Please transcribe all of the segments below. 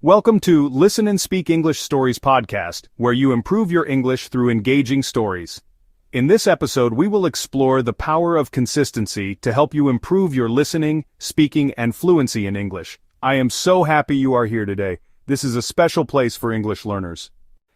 Welcome to Listen and Speak English Stories podcast, where you improve your English through engaging stories. In this episode, we will explore the power of consistency to help you improve your listening, speaking, and fluency in English. I am so happy you are here today. This is a special place for English learners.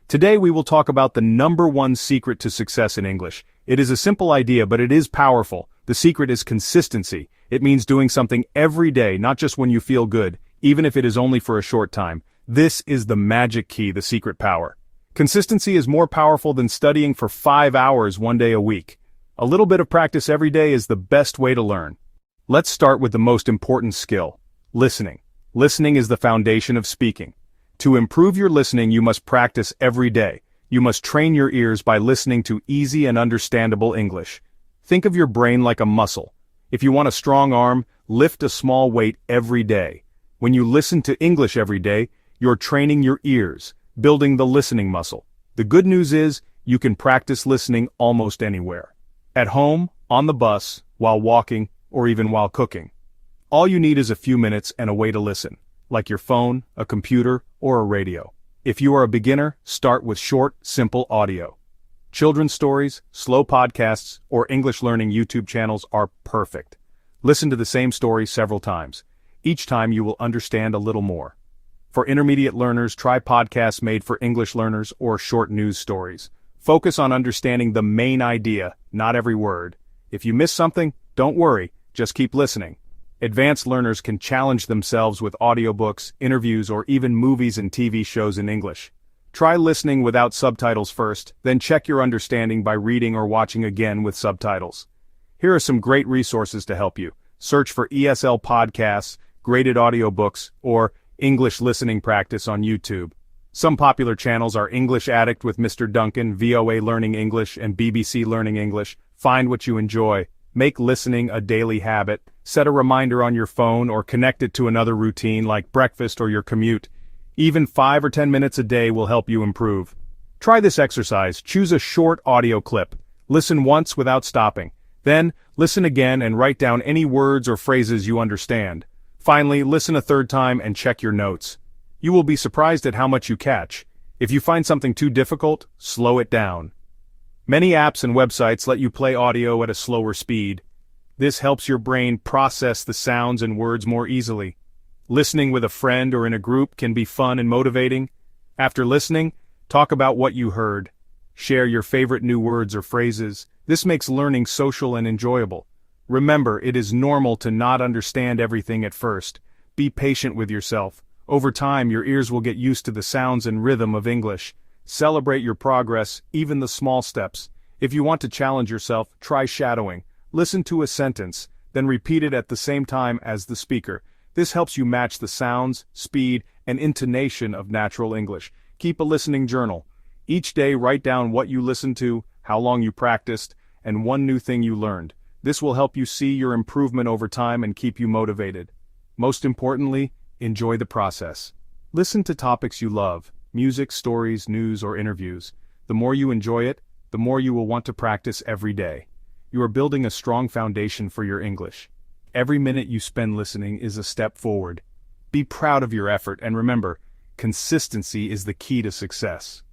Today we will talk about the number one secret to success in English. It is a simple idea, but it is powerful. The secret is consistency. It means doing something every day, not just when you feel good, even if it is only for a short time. This is the magic key, the secret power. Consistency is more powerful than studying for 5 hours one day a week. A little bit of practice every day is the best way to learn. Let's start with the most important skill, listening. Listening is the foundation of speaking. To improve your listening, you must practice every day. You must train your ears by listening to easy and understandable English. Think of your brain like a muscle. If you want a strong arm, lift a small weight every day. When you listen to English every day, you're training your ears, building the listening muscle. The good news is, you can practice listening almost anywhere. At home, on the bus, while walking, or even while cooking. All you need is a few minutes and a way to listen, like your phone, a computer, or a radio. If you are a beginner, start with short, simple audio. Children's stories, slow podcasts, or English learning YouTube channels are perfect. Listen to the same story several times. Each time you will understand a little more. For intermediate learners, try podcasts made for English learners or short news stories. Focus on understanding the main idea, not every word. If you miss something, don't worry, just keep listening. Advanced learners can challenge themselves with audiobooks, interviews, or even movies and TV shows in English. Try listening without subtitles first, then check your understanding by reading or watching again with subtitles. Here are some great resources to help you. Search for ESL podcasts, graded audiobooks, or English listening practice on YouTube. Some popular channels are English Addict with Mr. Duncan, VOA Learning English, and BBC Learning English. Find what you enjoy. Make listening a daily habit. Set a reminder on your phone or connect it to another routine like breakfast or your commute. Even 5 or 10 minutes a day will help you improve. Try this exercise. Choose a short audio clip. Listen once without stopping. Then, listen again and write down any words or phrases you understand. Finally, listen a third time and check your notes. You will be surprised at how much you catch. If you find something too difficult, slow it down. Many apps and websites let you play audio at a slower speed. This helps your brain process the sounds and words more easily. Listening with a friend or in a group can be fun and motivating. After listening, talk about what you heard. Share your favorite new words or phrases. This makes learning social and enjoyable. Remember, it is normal to not understand everything at first. Be patient with yourself. Over time, your ears will get used to the sounds and rhythm of English. Celebrate your progress, even the small steps. If you want to challenge yourself, try shadowing. Listen to a sentence, then repeat it at the same time as the speaker. This helps you match the sounds, speed, and intonation of natural English. Keep a listening journal. Each day, write down what you listened to, how long you practiced, and one new thing you learned. This will help you see your improvement over time and keep you motivated. Most importantly, enjoy the process. Listen to topics you love, music, stories, news, or interviews. The more you enjoy it, the more you will want to practice every day. You are building a strong foundation for your English. Every minute you spend listening is a step forward. Be proud of your effort and remember, consistency is the key to success.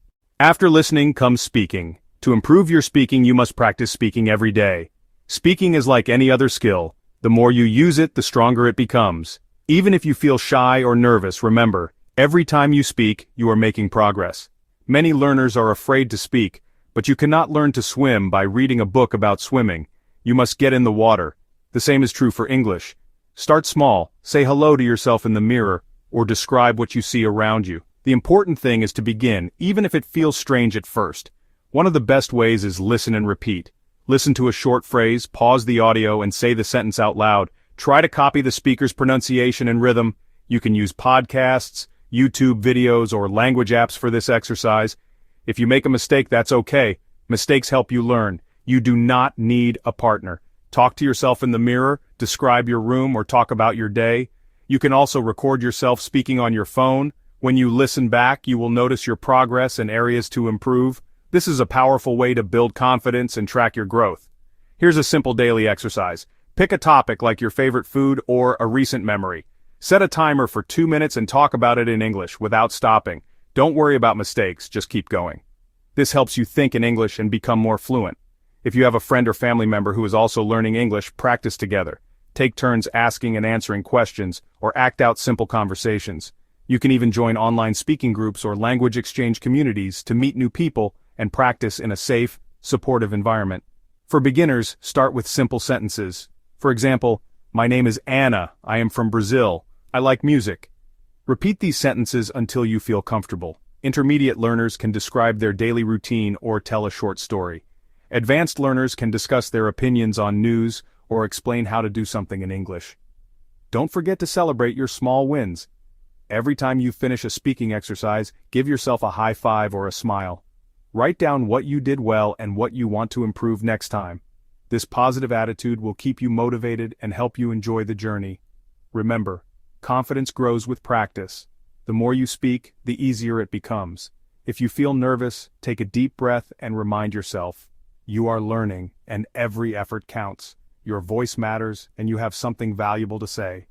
After listening comes speaking. To improve your speaking, you must practice speaking every day. Speaking is like any other skill. The more you use it, the stronger it becomes. Even if you feel shy or nervous, remember, every time you speak, you are making progress. Many learners are afraid to speak, but you cannot learn to swim by reading a book about swimming. You must get in the water. The same is true for English. Start small, say hello to yourself in the mirror, or describe what you see around you. The important thing is to begin, even if it feels strange at first. One of the best ways is listen and repeat. Listen to a short phrase, pause the audio, and say the sentence out loud. Try to copy the speaker's pronunciation and rhythm. You can use podcasts, YouTube videos, or language apps for this exercise. If you make a mistake, that's okay. Mistakes help you learn. You do not need a partner. Talk to yourself in the mirror, describe your room, or talk about your day. You can also record yourself speaking on your phone. When you listen back, you will notice your progress and areas to improve. This is a powerful way to build confidence and track your growth. Here's a simple daily exercise. Pick a topic like your favorite food or a recent memory. Set a timer for 2 minutes and talk about it in English without stopping. Don't worry about mistakes, just keep going. This helps you think in English and become more fluent. If you have a friend or family member who is also learning English, practice together. Take turns asking and answering questions, or act out simple conversations. You can even join online speaking groups or language exchange communities to meet new people and practice in a safe, supportive environment. For beginners, start with simple sentences. For example, my name is Anna, I am from Brazil, I like music. Repeat these sentences until you feel comfortable. Intermediate learners can describe their daily routine or tell a short story. Advanced learners can discuss their opinions on news or explain how to do something in English. Don't forget to celebrate your small wins. Every time you finish a speaking exercise, give yourself a high five or a smile. Write down what you did well and what you want to improve next time. This positive attitude will keep you motivated and help you enjoy the journey. Remember, confidence grows with practice. The more you speak, the easier it becomes. If you feel nervous, take a deep breath and remind yourself, you are learning and every effort counts. Your voice matters and you have something valuable to say.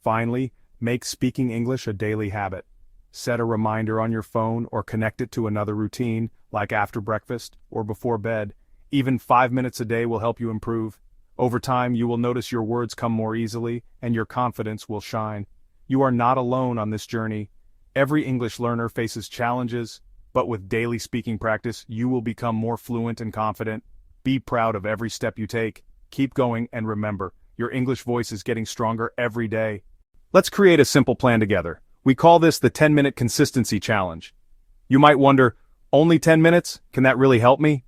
Finally, make speaking English a daily habit. Set a reminder on your phone or connect it to another routine, like after breakfast or before bed. Even 5 minutes a day will help you improve. Over time, you will notice your words come more easily and your confidence will shine. You are not alone on this journey. Every English learner faces challenges, but with daily speaking practice, you will become more fluent and confident. Be proud of every step you take. Keep going and remember, your English voice is getting stronger every day. Let's create a simple plan together. We call this the 10-minute consistency challenge. You might wonder, only 10 minutes? Can that really help me?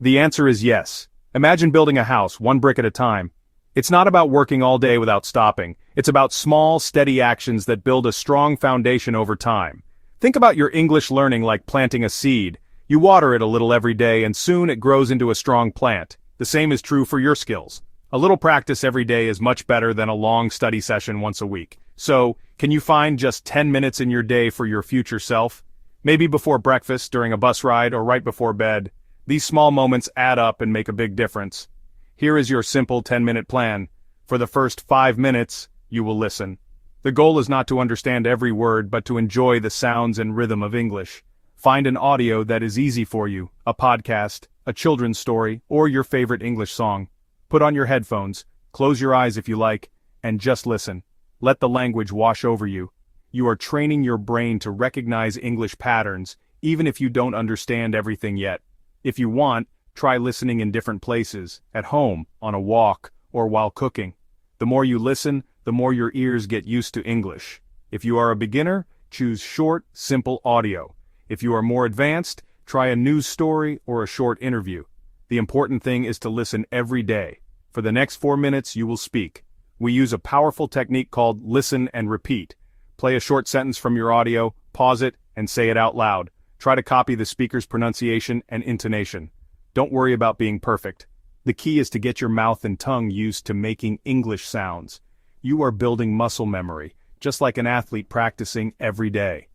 The answer is yes. Imagine building a house, one brick at a time. It's not about working all day without stopping. It's about small, steady actions that build a strong foundation over time. Think about your English learning like planting a seed. You water it a little every day and soon it grows into a strong plant. The same is true for your skills. A little practice every day is much better than a long study session once a week. So, can you find just 10 minutes in your day for your future self? Maybe before breakfast, during a bus ride, or right before bed. These small moments add up and make a big difference. Here is your simple 10-minute plan. For the first 5 minutes, you will listen. The goal is not to understand every word, but to enjoy the sounds and rhythm of English. Find an audio that is easy for you, a podcast, a children's story, or your favorite English song. Put on your headphones, close your eyes if you like, and just listen. Let the language wash over you. You are training your brain to recognize English patterns, even if you don't understand everything yet. If you want, try listening in different places, at home, on a walk, or while cooking. The more you listen, the more your ears get used to English. If you are a beginner, choose short, simple audio. If you are more advanced, try a news story or a short interview. The important thing is to listen every day. For the next 4 minutes, you will speak. We use a powerful technique called listen and repeat. Play a short sentence from your audio, pause it, and say it out loud. Try to copy the speaker's pronunciation and intonation. Don't worry about being perfect. The key is to get your mouth and tongue used to making English sounds. You are building muscle memory, just like an athlete practicing every day.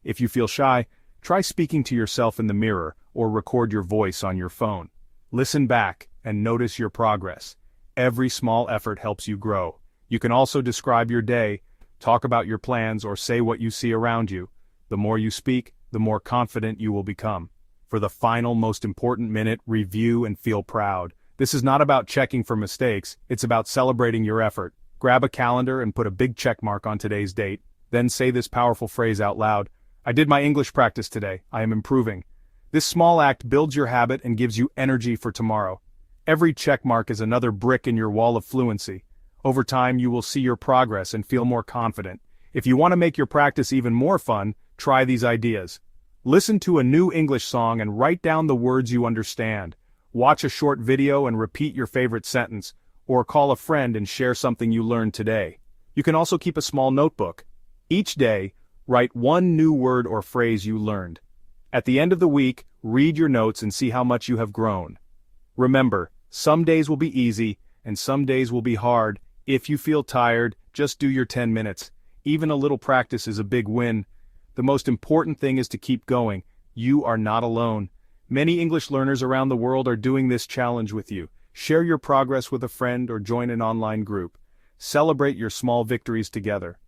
If you feel shy, try speaking to yourself in the mirror or record your voice on your phone. Listen back and notice your progress. Every small effort helps you grow. You can also describe your day, talk about your plans, or say what you see around you. The more you speak, the more confident you will become. For the final, most important minute, review and feel proud. This is not about checking for mistakes, it's about celebrating your effort. Grab a calendar and put a big check mark on today's date. Then say this powerful phrase out loud. I did my English practice today. I am improving. This small act builds your habit and gives you energy for tomorrow. Every check mark is another brick in your wall of fluency. Over time, you will see your progress and feel more confident. If you want to make your practice even more fun, try these ideas. Listen to a new English song and write down the words you understand. Watch a short video and repeat your favorite sentence, or call a friend and share something you learned today. You can also keep a small notebook. Each day, write one new word or phrase you learned. At the end of the week, read your notes and see how much you have grown. Remember, some days will be easy, and some days will be hard. If you feel tired, just do your 10 minutes. Even a little practice is a big win. The most important thing is to keep going. You are not alone. Many English learners around the world are doing this challenge with you. Share your progress with a friend or join an online group. Celebrate your small victories together.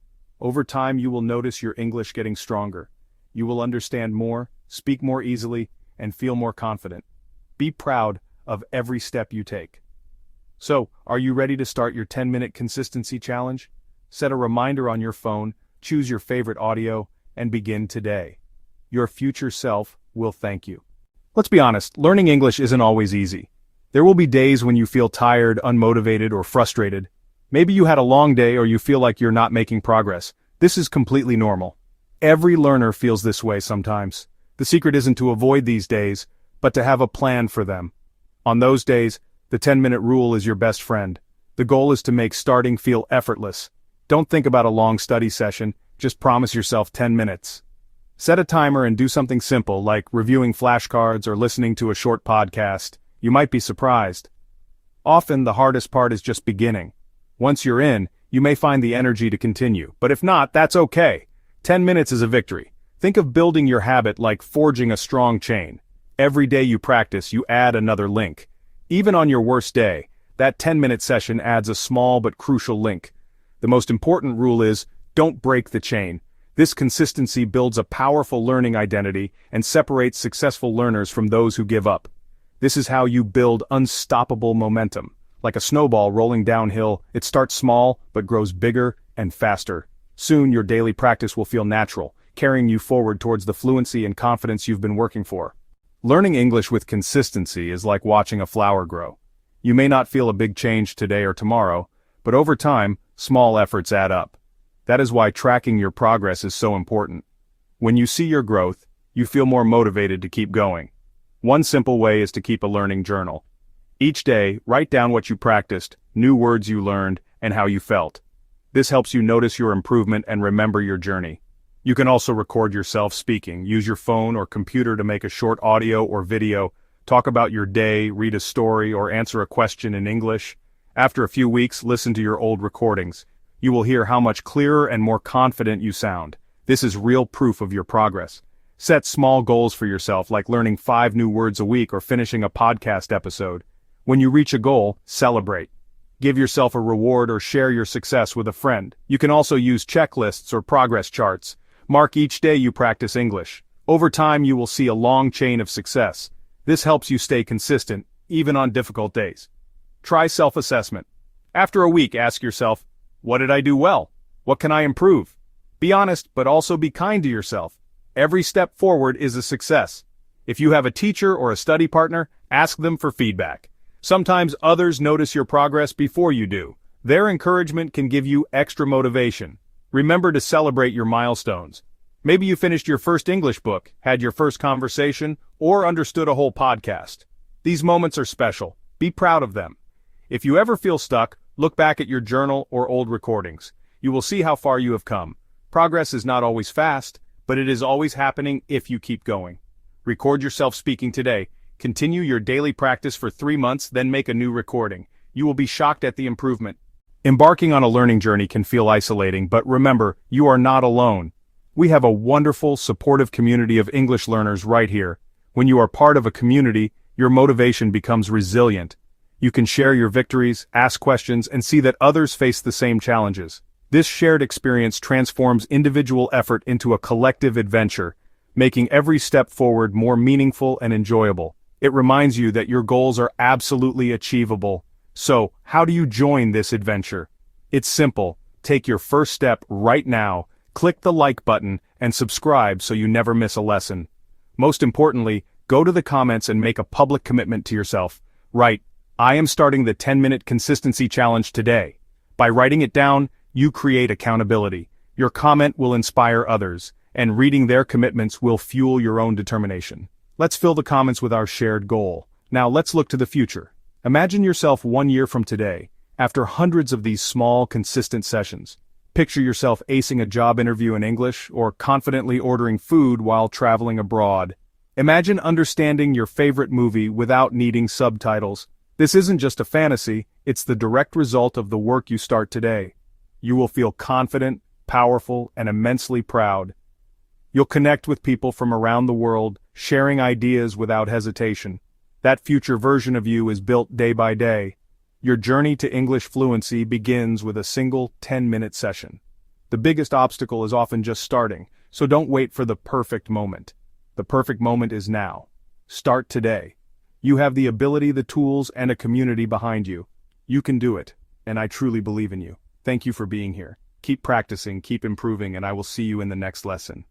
Over time you will notice your English getting stronger. You will understand more, speak more easily, and feel more confident. Be proud of every step you take. So, are you ready to start your 10-minute consistency challenge? Set a reminder on your phone, choose your favorite audio, and begin today. Your future self will thank you. Let's be honest, learning English isn't always easy. There will be days when you feel tired, unmotivated, or frustrated. Maybe you had a long day or you feel like you're not making progress. This is completely normal. Every learner feels this way sometimes. The secret isn't to avoid these days, but to have a plan for them. On those days, the 10-minute rule is your best friend. The goal is to make starting feel effortless. Don't think about a long study session, just promise yourself 10 minutes. Set a timer and do something simple like reviewing flashcards or listening to a short podcast. You might be surprised. Often the hardest part is just beginning. Once you're in, you may find the energy to continue, but if not, that's okay. 10 minutes is a victory. Think of building your habit like forging a strong chain. Every day you practice, you add another link. Even on your worst day, that 10-minute session adds a small but crucial link. The most important rule is, don't break the chain. This consistency builds a powerful learning identity and separates successful learners from those who give up. This is how you build unstoppable momentum. Like a snowball rolling downhill, it starts small but grows bigger and faster. Soon your daily practice will feel natural, carrying you forward towards the fluency and confidence you've been working for. Learning English with consistency is like watching a flower grow. You may not feel a big change today or tomorrow, but over time, small efforts add up. That is why tracking your progress is so important. When you see your growth, you feel more motivated to keep going. One simple way is to keep a learning journal. Each day, write down what you practiced, new words you learned, and how you felt. This helps you notice your improvement and remember your journey. You can also record yourself speaking. Use your phone or computer to make a short audio or video, talk about your day, read a story, or answer a question in English. After a few weeks, listen to your old recordings. You will hear how much clearer and more confident you sound. This is real proof of your progress. Set small goals for yourself, like learning 5 new words a week or finishing a podcast episode. When you reach a goal, celebrate. Give yourself a reward or share your success with a friend. You can also use checklists or progress charts. Mark each day you practice English. Over time you will see a long chain of success. This helps you stay consistent, even on difficult days. Try self-assessment. After a week, ask yourself, what did I do well? What can I improve? Be honest, but also be kind to yourself. Every step forward is a success. If you have a teacher or a study partner, ask them for feedback. Sometimes others notice your progress before you do. Their encouragement can give you extra motivation. Remember to celebrate your milestones. Maybe you finished your first English book, had your first conversation, or understood a whole podcast. These moments are special. Be proud of them. If you ever feel stuck, look back at your journal or old recordings. You will see how far you have come. Progress is not always fast, but it is always happening if you keep going. Record yourself speaking today. Continue your daily practice for 3 months, then make a new recording. You will be shocked at the improvement. Embarking on a learning journey can feel isolating, but remember, you are not alone. We have a wonderful, supportive community of English learners right here. When you are part of a community, your motivation becomes resilient. You can share your victories, ask questions, and see that others face the same challenges. This shared experience transforms individual effort into a collective adventure, making every step forward more meaningful and enjoyable. It reminds you that your goals are absolutely achievable. So, how do you join this adventure? It's simple. Take your first step right now, click the like button, and subscribe so you never miss a lesson. Most importantly, go to the comments and make a public commitment to yourself. Write, I am starting the 10-minute consistency challenge today. By writing it down, you create accountability. Your comment will inspire others, and reading their commitments will fuel your own determination. Let's fill the comments with our shared goal. Now let's look to the future. Imagine yourself 1 year from today, after hundreds of these small, consistent sessions. Picture yourself acing a job interview in English, or confidently ordering food while traveling abroad. Imagine understanding your favorite movie without needing subtitles. This isn't just a fantasy, it's the direct result of the work you start today. You will feel confident, powerful, and immensely proud. You'll connect with people from around the world, sharing ideas without hesitation. That future version of you is built day by day. Your journey to English fluency begins with a single 10-minute session. The biggest obstacle is often just starting, so don't wait for the perfect moment. The perfect moment is now. Start today. You have the ability, the tools, and a community behind you. You can do it, and I truly believe in you. Thank you for being here. Keep practicing, keep improving, and I will see you in the next lesson.